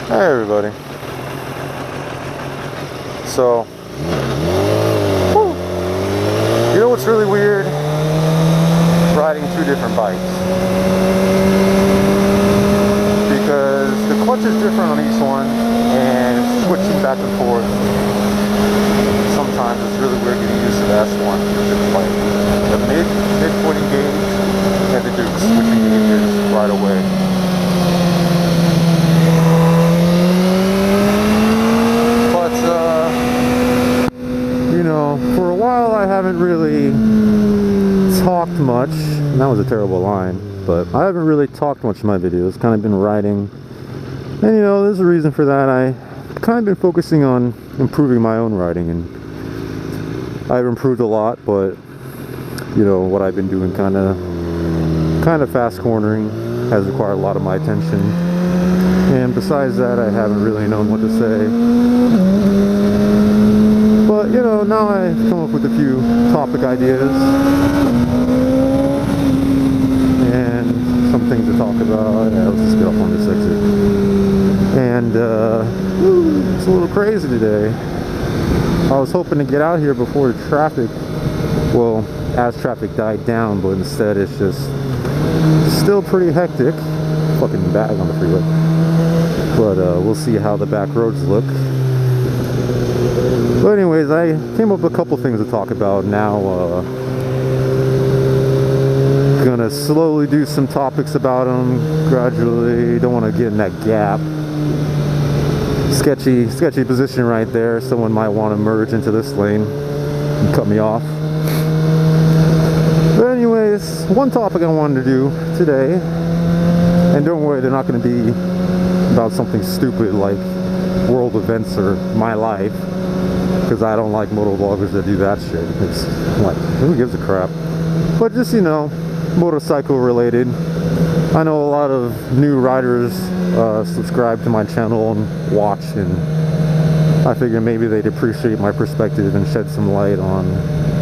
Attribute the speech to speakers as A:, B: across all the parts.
A: Hi everybody. So, you know what's really weird? Riding two different bikes. Because the clutch is different on each one, and switching back and forth, sometimes it's really weird getting used to the S1. It's like the mid-foot engage and the Duke switching gauges right away. For a while I haven't really talked much, and that was a terrible line, but I haven't really talked much in my videos, kind of been writing, and there's a reason for that. I've kind of been focusing on improving my own writing, and I've improved a lot, but what I've been doing kind of fast cornering has required a lot of my attention, and besides that I haven't really known what to say. But, now I've come up with a few topic ideas and some things to talk about. Yeah, let's just get off on this exit. And, it's a little crazy today. I was hoping to get out here before the traffic, well, as traffic died down, but instead it's just still pretty hectic. Fucking bag on the freeway. But, we'll see how the back roads look. But anyways, I came up with a couple things to talk about now. Gonna slowly do some topics about them gradually. Don't want to get in that gap. Sketchy position right there. Someone might want to merge into this lane and cut me off. But anyways, one topic I wanted to do today, and don't worry, they're not going to be about something stupid like world events or my life. Because I don't like moto vloggers that do that shit. It's like, who gives a crap? But just, motorcycle related. I know a lot of new riders subscribe to my channel and watch, and I figure maybe they'd appreciate my perspective and shed some light on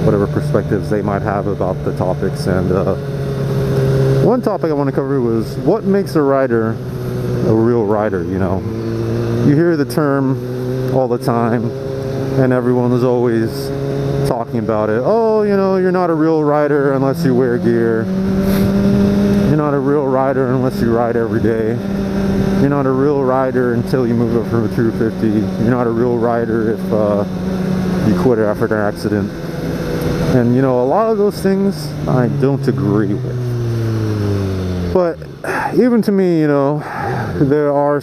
A: whatever perspectives they might have about the topics. And one topic I want to cover was what makes a rider a real rider. You hear the term all the time, and everyone is always talking about it. Oh, you're not a real rider unless you wear gear. You're not a real rider unless you ride every day. You're not a real rider until you move up from a 250. You're not a real rider if you quit after an accident. And a lot of those things I don't agree with. But even to me, there are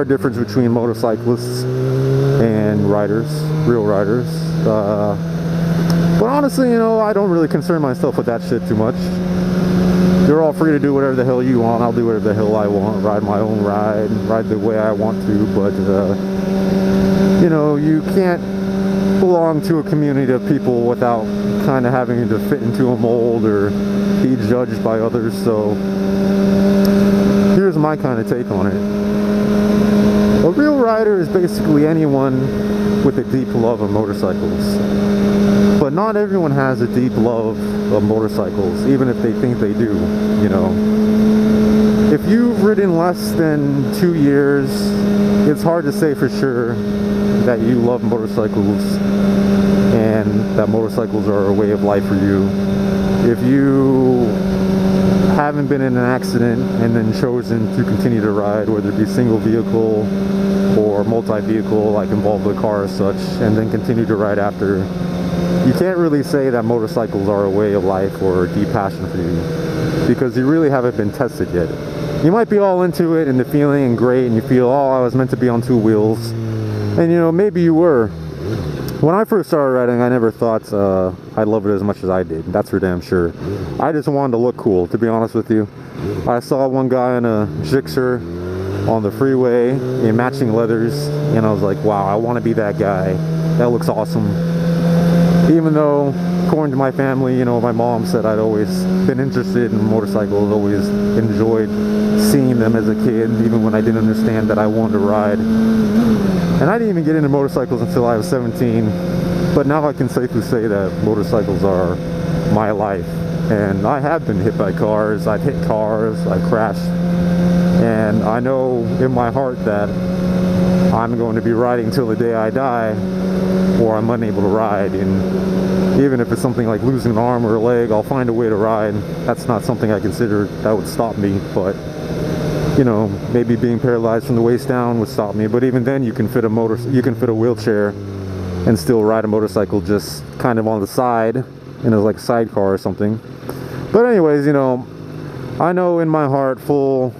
A: a difference between motorcyclists and riders, real riders. But honestly, I don't really concern myself with that shit too much. You're all free to do whatever the hell you want. I'll do whatever the hell I want. Ride my own ride the way I want to. But, you can't belong to a community of people without kind of having to fit into a mold or be judged by others. So here's my kind of take on it. A real rider is basically anyone with a deep love of motorcycles. But not everyone has a deep love of motorcycles, even if they think they do, If you've ridden less than 2 years, it's hard to say for sure that you love motorcycles and that motorcycles are a way of life for you. If you haven't been in an accident and then chosen to continue to ride, whether it be single vehicle or multi-vehicle, like involved with a car or such, and then continue to ride after, you can't really say that motorcycles are a way of life or a deep passion for you, because you really haven't been tested yet. You might be all into it and the feeling and great, and you feel, oh, I was meant to be on two wheels, and maybe you were. When I first started riding, I never thought I'd love it as much as I did. That's for damn sure. I just wanted to look cool, to be honest with you. I saw one guy in a Gixxer on the freeway in matching leathers, and I was like, wow, I want to be that guy. That looks awesome. Even though, according to my family, my mom said I'd always been interested in motorcycles, always enjoyed seeing them as a kid, even when I didn't understand that I wanted to ride. And I didn't even get into motorcycles until I was 17, but now I can safely say that motorcycles are my life. And I have been hit by cars, I've hit cars, I've crashed. And I know in my heart that I'm going to be riding till the day I die, or I'm unable to ride. And even if it's something like losing an arm or a leg, I'll find a way to ride. That's not something I consider that would stop me, but you know, maybe being paralyzed from the waist down would stop me. But even then, you can fit a wheelchair and still ride a motorcycle just kind of on the side, you know, like a sidecar or something. But anyways, you know, I know in my heart full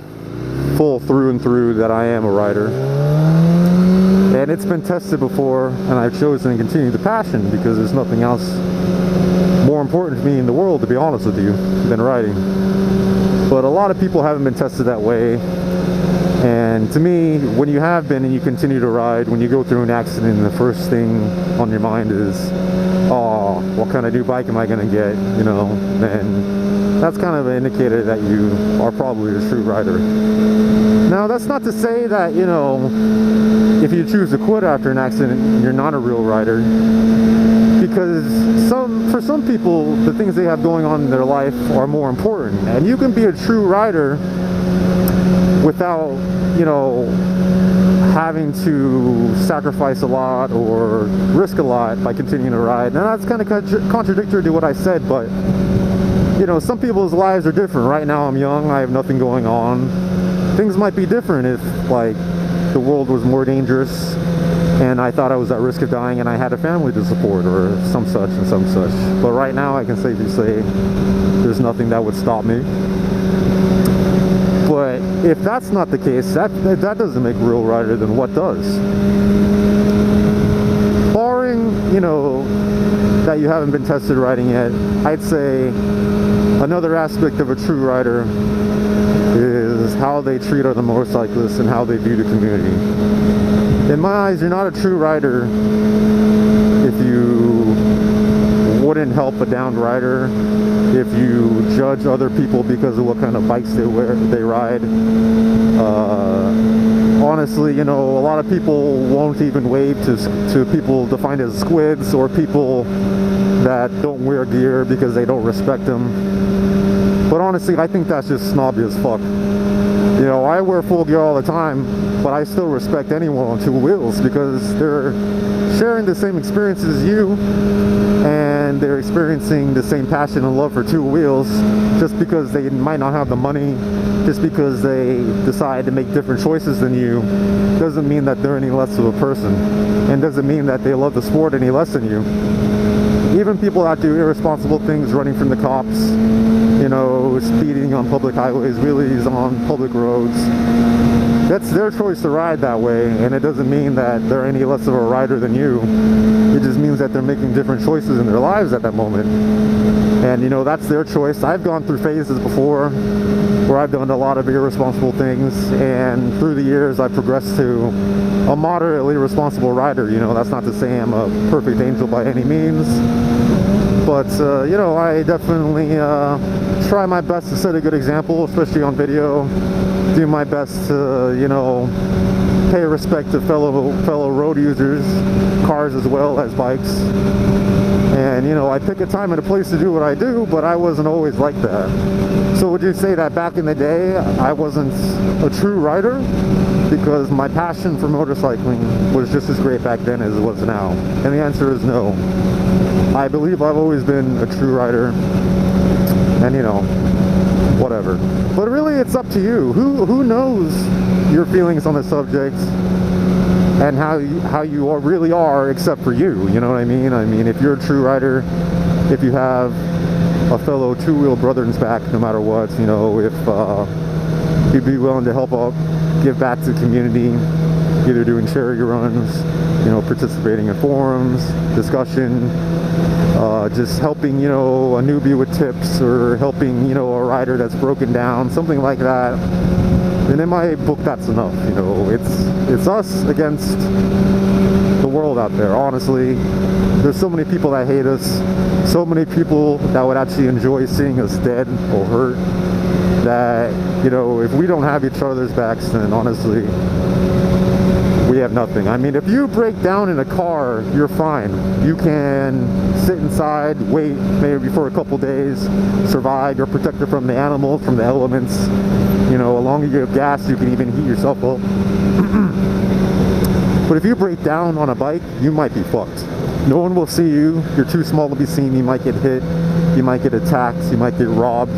A: through and through that I am a rider. And it's been tested before, and I've chosen to continue the passion because there's nothing else more important to me in the world, to be honest with you, than riding. But a lot of people haven't been tested that way. And to me, when you have been and you continue to ride, when you go through an accident, the first thing on your mind is, oh, what kind of new bike am I going to get? You know, and that's kind of an indicator that you are probably a true rider. Now, that's not to say that, you know, if you choose to quit after an accident, you're not a real rider. Because for some people, the things they have going on in their life are more important. And you can be a true rider without, you know, having to sacrifice a lot or risk a lot by continuing to ride. And that's kind of contradictory to what I said, but, you know, some people's lives are different. Right now I'm young, I have nothing going on. Things might be different if, like, the world was more dangerous and I thought I was at risk of dying and I had a family to support or some such and some such. But right now I can safely say there's nothing that would stop me. But if that's not the case, that doesn't make a real rider, then what does? Barring, you know, that you haven't been tested riding yet, I'd say another aspect of a true rider is how they treat other motorcyclists and how they view the community. In my eyes, you're not a true rider if you wouldn't help a downed rider, if you judge other people because of what kind of bikes they ride. Honestly, you know, a lot of people won't even wave to people defined as squids or people that don't wear gear because they don't respect them. But honestly, I think that's just snobby as fuck. You know, I wear full gear all the time, but I still respect anyone on two wheels because they're sharing the same experience as you and they're experiencing the same passion and love for two wheels. Just because they might not have the money, just because they decide to make different choices than you, doesn't mean that they're any less of a person, and doesn't mean that they love the sport any less than you. Even people that do irresponsible things, running from the cops, you know, speeding on public highways, wheelies on public roads, that's their choice to ride that way, and it doesn't mean that they're any less of a rider than you. It just means that they're making different choices in their lives at that moment. And, you know, that's their choice. I've gone through phases before where I've done a lot of irresponsible things, and through the years I've progressed to a moderately responsible rider. You know, that's not to say I'm a perfect angel by any means, but you know, I definitely try my best to set a good example, especially on video. Do my best to, you know, pay respect to fellow road users, cars as well as bikes. And, you know, I pick a time and a place to do what I do, but I wasn't always like that. So would you say that back in the day I wasn't a true rider? Because my passion for motorcycling was just as great back then as it was now. And the answer is no. I believe I've always been a true rider. And, you know, whatever. But really, it's up to you. Who knows your feelings on the subject and how you really are, except for you. You know what I mean? I mean, if you're a true rider, if you have a fellow two-wheel brother in his back, no matter what, you know, if you'd be willing to help out, give back to the community, either doing charity runs, you know, participating in forums, discussion, just helping, you know, a newbie with tips, or helping, you know, a rider that's broken down, something like that, then in my book that's enough. You know, it's us against the world out there. Honestly, there's so many people that hate us, so many people that would actually enjoy seeing us dead or hurt, that, you know, if we don't have each other's backs, then honestly we have nothing. I mean, if you break down in a car, you're fine. You can sit inside, wait maybe for a couple days, survive. You're protected from the animals, from the elements. You know, as long as you have gas, you can even heat yourself up. But if you break down on a bike, you might be fucked. No one will see you. You're too small to be seen. You might get hit. You might get attacked. You might get robbed.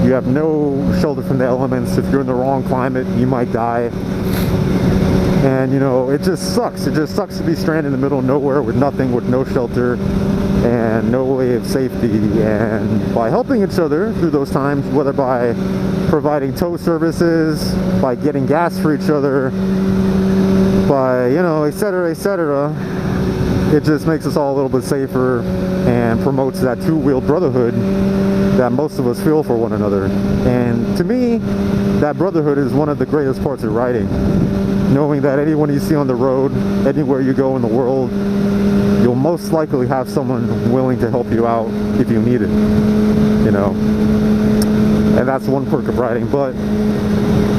A: You have no shelter from the elements. If you're in the wrong climate, you might die. And, you know, it just sucks. It just sucks to be stranded in the middle of nowhere with nothing, with no shelter and no way of safety. And by helping each other through those times, whether by providing tow services, by getting gas for each other, by, you know, etc., etc., it just makes us all a little bit safer and promotes that two-wheel brotherhood that most of us feel for one another. And to me, that brotherhood is one of the greatest parts of riding. Knowing that anyone you see on the road, anywhere you go in the world, you'll most likely have someone willing to help you out if you need it, you know. And that's one perk of riding. But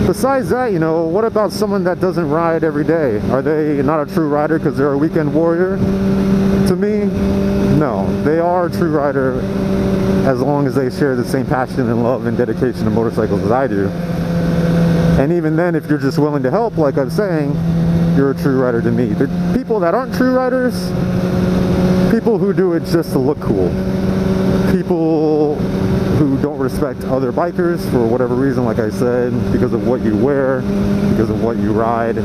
A: besides that, you know, what about someone that doesn't ride every day? Are they not a true rider because they're a weekend warrior? To me, no. They are a true rider as long as they share the same passion and love and dedication to motorcycles as I do. And even then, if you're just willing to help, like I'm saying, you're a true rider to me. The people that aren't true riders, people who do it just to look cool. People who don't respect other bikers for whatever reason, like I said, because of what you wear, because of what you ride.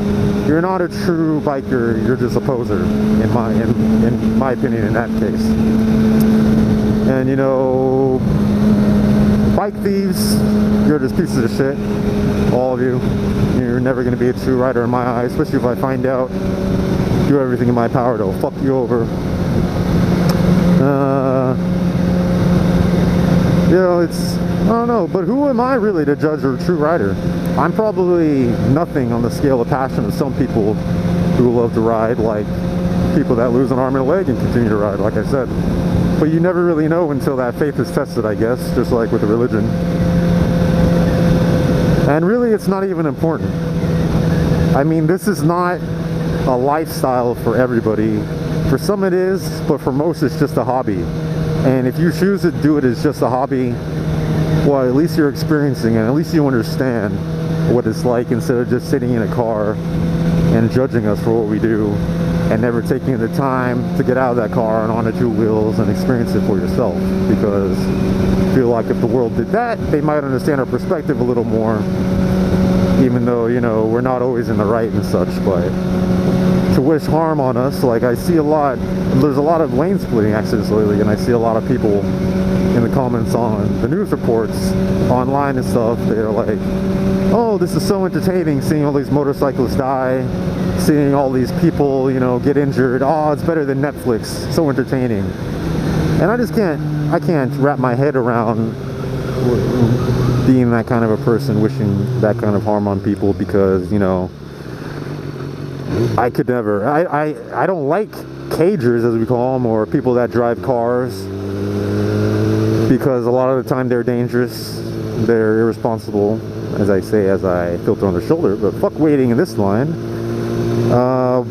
A: You're not a true biker, you're just a poser, in my opinion, in that case. And, you know, bike thieves, you're just pieces of shit. All of you. You're never going to be a true rider in my eyes, especially if I find out. Do everything in my power to fuck you over. You know, it's, I don't know, but who am I really to judge a true rider? I'm probably nothing on the scale of passion of some people who love to ride, like people that lose an arm and a leg and continue to ride, like I said. But you never really know until that faith is tested, I guess, just like with a religion. And really, it's not even important. I mean, this is not a lifestyle for everybody. For some it is, but for most it's just a hobby. And if you choose to do it as just a hobby, well, at least you're experiencing it. At least you understand what it's like instead of just sitting in a car and judging us for what we do and never taking the time to get out of that car and onto two wheels and experience it for yourself. Because I feel like if the world did that, they might understand our perspective a little more, even though, you know, we're not always in the right and such. But to wish harm on us, like I see a lot, there's a lot of lane splitting accidents lately, and I see a lot of people in the comments on the news reports online and stuff. They're like, oh, this is so entertaining seeing all these motorcyclists die, seeing all these people, you know, get injured. Oh, it's better than Netflix, so entertaining. And I just can't wrap my head around being that kind of a person, wishing that kind of harm on people, because, you know, I could never. I don't like cagers, as we call them, or people that drive cars, because a lot of the time they're dangerous, they're irresponsible, as I say, as I filter on the shoulder. But fuck waiting in this line.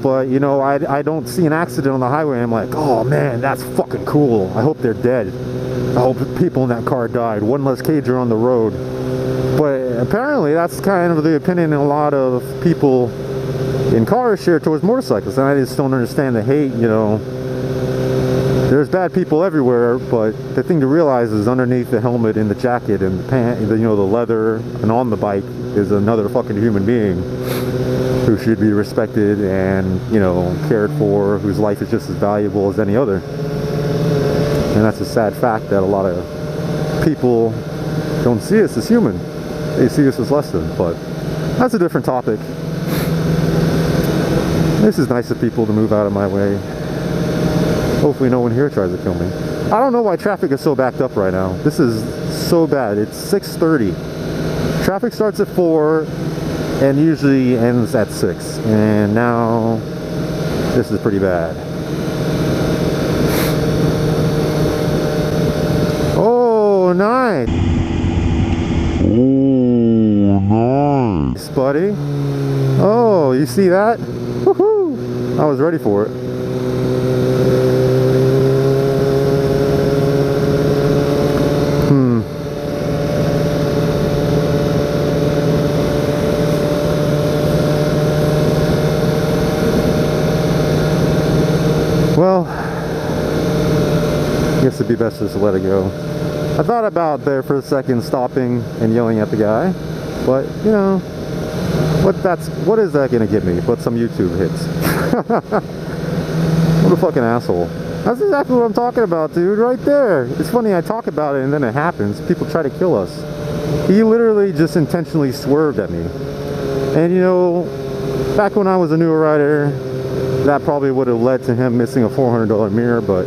A: But, you know, I don't see an accident on the highway and I'm like, oh man, that's fucking cool. I hope they're dead. I hope people in that car died. One less cager on the road. But apparently that's kind of the opinion a lot of people in cars share towards motorcycles. And I just don't understand the hate, you know. There's bad people everywhere, but the thing to realize is underneath the helmet and the jacket and the pant, you know, the leather and on the bike is another fucking human being who should be respected and, you know, cared for, whose life is just as valuable as any other. And that's a sad fact that a lot of people don't see us as human. They see us as less than, but that's a different topic. This is nice of people to move out of my way. Hopefully no one here tries to kill me. I don't know why traffic is so backed up right now. This is so bad. It's 6:30. Traffic starts at 4 and usually ends at 6. And now this is pretty bad. Oh, nice. Oh, nice, buddy. Oh, you see that? Woohoo! I was ready for it. Well, I guess it'd be best just to let it go. I thought about there for a second stopping and yelling at the guy, but you know, what is that gonna get me? But some YouTube hits. What a fucking asshole. That's exactly what I'm talking about, dude, right there. It's funny, I talk about it and then it happens. People try to kill us. He literally just intentionally swerved at me. And you know, back when I was a newer rider, that probably would have led to him missing a $400 mirror, but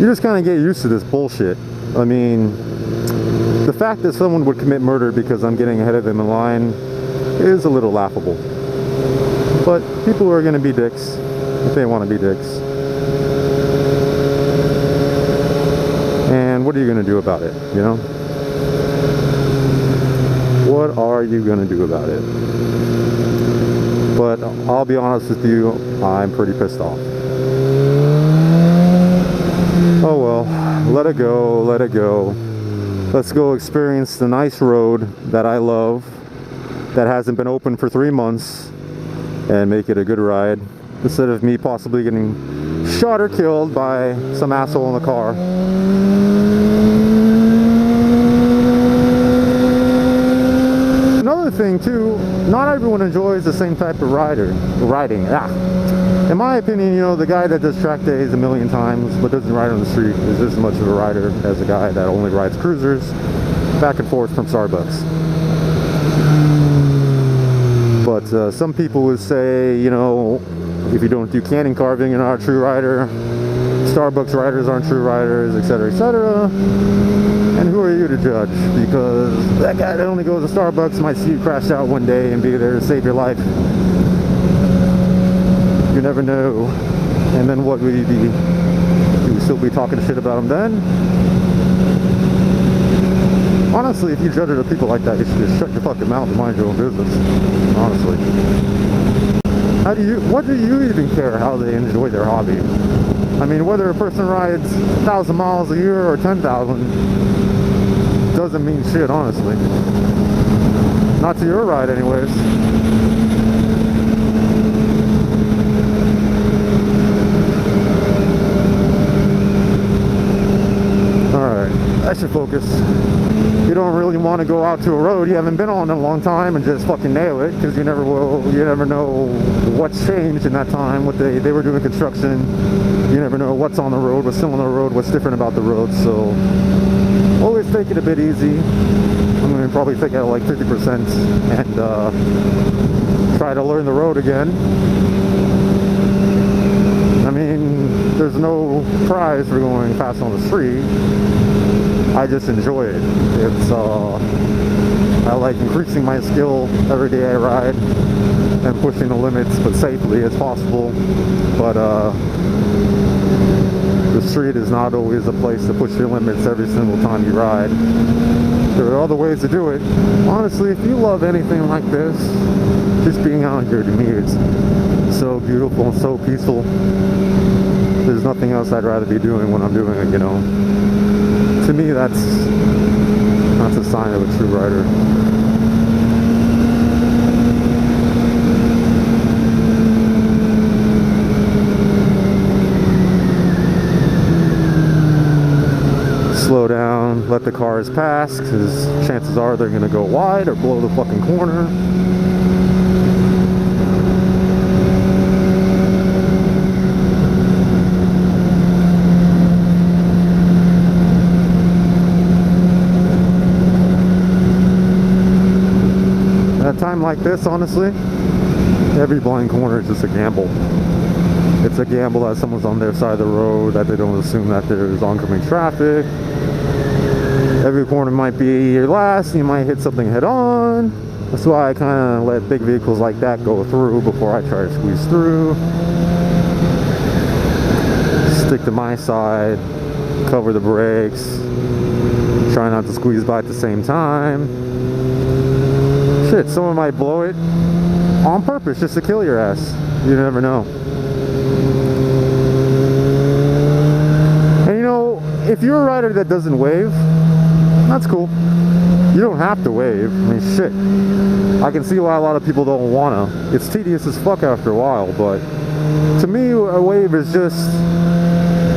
A: you just kind of get used to this bullshit. I mean, the fact that someone would commit murder because I'm getting ahead of them in line is a little laughable. But people are going to be dicks if they want to be dicks. And what are you going to do about it, you know? What are you going to do about it? But I'll be honest with you, I'm pretty pissed off. Oh well, let it go, let it go. Let's go experience the nice road that I love, that hasn't been open for 3 months, and make it a good ride, instead of me possibly getting shot or killed by some asshole in the car. Another thing too, not everyone enjoys the same type of riding. In my opinion, you know, the guy that does track days a million times but doesn't ride on the street is just as much of a rider as a guy that only rides cruisers back and forth from Starbucks. But some people would say, you know, if you don't do canning carving, you're not a true rider. Starbucks riders aren't true riders, etc., etc. And who are you to judge? Because that guy that only goes to Starbucks might see you crash out one day and be there to save your life. You never know. And then what would you be? You would still be talking shit about him then? Honestly, if you judge other people like that, you should just shut your fucking mouth and mind your own business. Honestly. What do you even care how they enjoy their hobby? I mean, whether a person rides 1,000 miles a year or 10,000 doesn't mean shit, honestly. Not to your ride, anyways. Alright, I should focus. You don't really want to go out to a road you haven't been on in a long time and just fucking nail it, because you never know what's changed in that time, what they were doing construction. You never know what's on the road, what's still on the road, what's different about the road. So always take it a bit easy. I'm going to probably take it at like 50% and try to learn the road again. I mean, there's no prize for going fast on the street. I just enjoy it. It's I like increasing my skill every day I ride and pushing the limits, but safely as possible. But the street is not always a place to push your limits every single time you ride. There are other ways to do it. Honestly, if you love anything like this, just being out here to me is so beautiful and so peaceful. There's nothing else I'd rather be doing when I'm doing it, you know. To me, that's a sign of a true rider. Slow down, let the cars pass, because chances are they're going to go wide or blow the fucking corner. At a time like this, honestly, every blind corner is just a gamble. It's a gamble that someone's on their side of the road, that they don't assume that there's oncoming traffic. Every corner might be your last, and you might hit something head on. That's why I kind of let big vehicles like that go through before I try to squeeze through. Stick to my side, cover the brakes, try not to squeeze by at the same time. Shit, someone might blow it on purpose just to kill your ass. You never know. And you know, if you're a rider that doesn't wave, that's cool. You don't have to wave. I mean, shit. I can see why a lot of people don't wanna. It's tedious as fuck after a while, but to me, a wave is just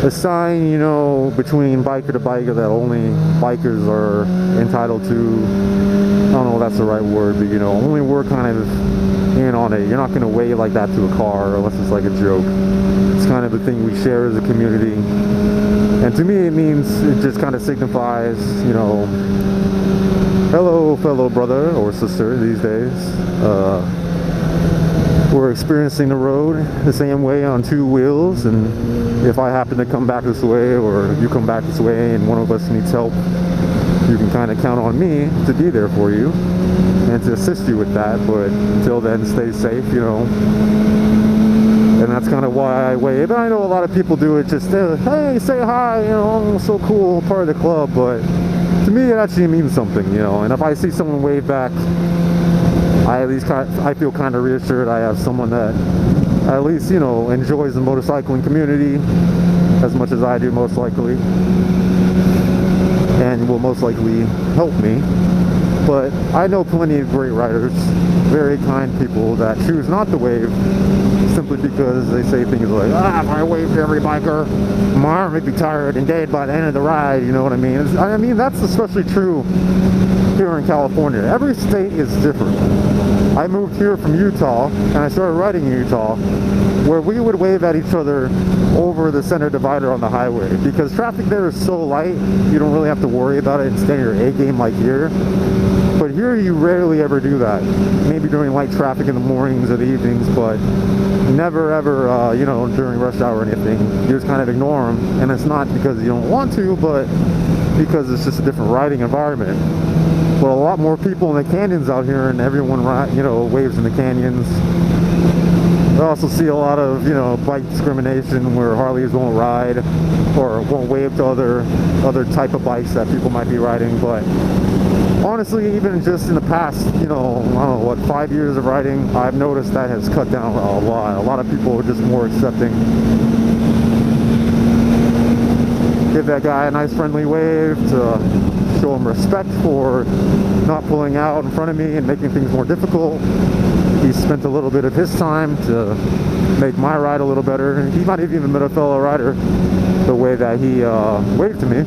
A: a sign, you know, between biker to biker that only bikers are entitled to. I don't know if that's the right word, but you know, only we're kind of in on it. You're not gonna wave like that to a car unless it's like a joke. It's kind of a thing we share as a community. And to me, it means, it just kind of signifies, you know, hello, fellow brother or sister these days. We're experiencing the road the same way on two wheels, and if I happen to come back this way or you come back this way and one of us needs help, you can kind of count on me to be there for you and to assist you with that. But until then, stay safe, you know. And that's kind of why I wave. And I know a lot of people do it just, hey, say hi, you know, I'm so cool, part of the club. But to me, it actually means something, you know. And if I see someone wave back, I feel kind of reassured I have someone that at least, you know, enjoys the motorcycling community as much as I do, most likely, and will most likely help me. But I know plenty of great riders, very kind people that choose not to wave simply because they say things like, if I wave to every biker, my arm would be tired and dead by the end of the ride, you know what I mean? I mean, that's especially true here in California. Every state is different. I moved here from Utah, and I started riding in Utah, where we would wave at each other over the center divider on the highway, because traffic there is so light, you don't really have to worry about it and stay in your A game like here. But here you rarely ever do that. Maybe during light traffic in the mornings or the evenings, but never ever, you know, during rush hour or anything. You just kind of ignore them, and it's not because you don't want to, but because it's just a different riding environment. But a lot more people in the canyons out here, and everyone, you know, waves in the canyons. I also see a lot of, you know, bike discrimination where Harleys won't ride or won't wave to other type of bikes that people might be riding. But honestly, even just in the past, you know, I don't know, what, 5 years of riding, I've noticed that has cut down a lot. A lot of people are just more accepting. Give that guy a nice friendly wave to show him respect for not pulling out in front of me and making things more difficult. He spent a little bit of his time to make my ride a little better. He might have even been a fellow rider the way that he waved to me.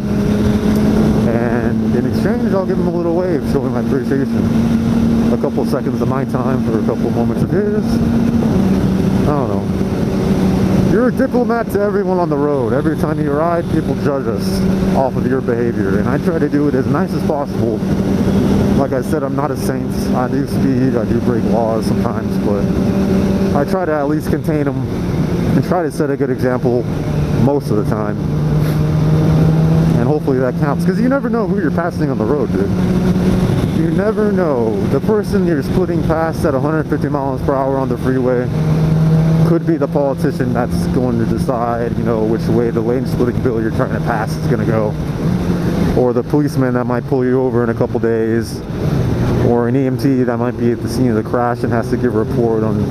A: And in exchange, I'll give him a little wave, showing my appreciation. A couple seconds of my time for a couple moments of his. I don't know. You're a diplomat to everyone on the road. Every time you ride, people judge us off of your behavior, and I try to do it as nice as possible. Like I said, I'm not a saint. I do speed, I do break laws sometimes, but I try to at least contain them and try to set a good example most of the time. And hopefully that counts, because you never know who you're passing on the road, dude. You never know. The person you're splitting past at 150 miles per hour on the freeway could be the politician that's going to decide, you know, which way the lane splitting bill you're trying to pass is going to go. Or the policeman that might pull you over in a couple days. Or an EMT that might be at the scene of the crash and has to give a report on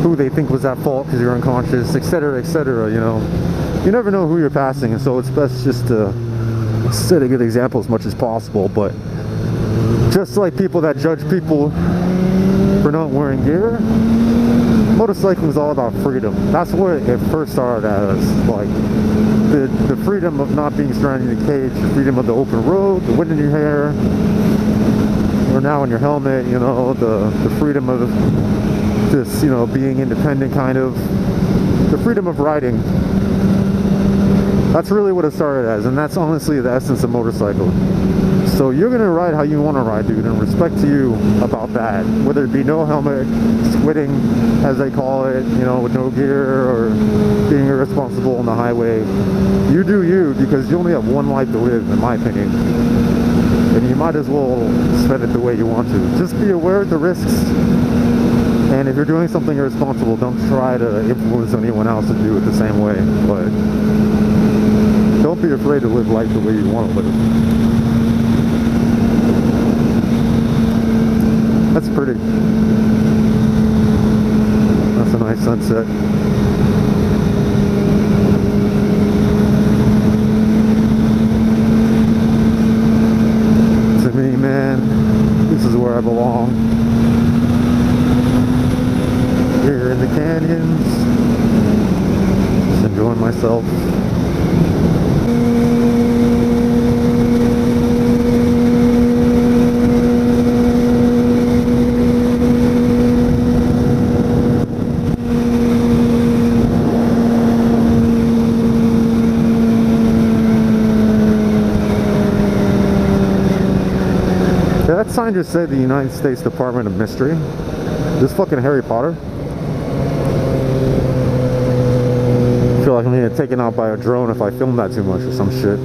A: who they think was at fault because you're unconscious, etc., etc., you know. You never know who you're passing, and so it's best just to set a good example as much as possible. But just like people that judge people for not wearing gear, motorcycling is all about freedom. That's what it first started as. Like the freedom of not being surrounded in a cage, the freedom of the open road, the wind in your hair, or now in your helmet, you know, the freedom of just, you know, being independent, kind of. The freedom of riding. That's really what it started as, and that's honestly the essence of motorcycling. So you're gonna ride how you want to ride, dude, and respect to you about that. Whether it be no helmet, squitting, as they call it, you know, with no gear, or being irresponsible on the highway. You do you, because you only have one life to live, in my opinion. And you might as well spend it the way you want to. Just be aware of the risks. And if you're doing something irresponsible, don't try to influence anyone else to do it the same way. But don't be afraid to live life the way you want to live. That's pretty. That's a nice sunset. To me, man, this is where I belong. Here in the canyons, just enjoying myself. That sign just said the United States Department of Mystery. This fucking Harry Potter. I feel like I'm gonna get taken out by a drone if I film that too much or some shit.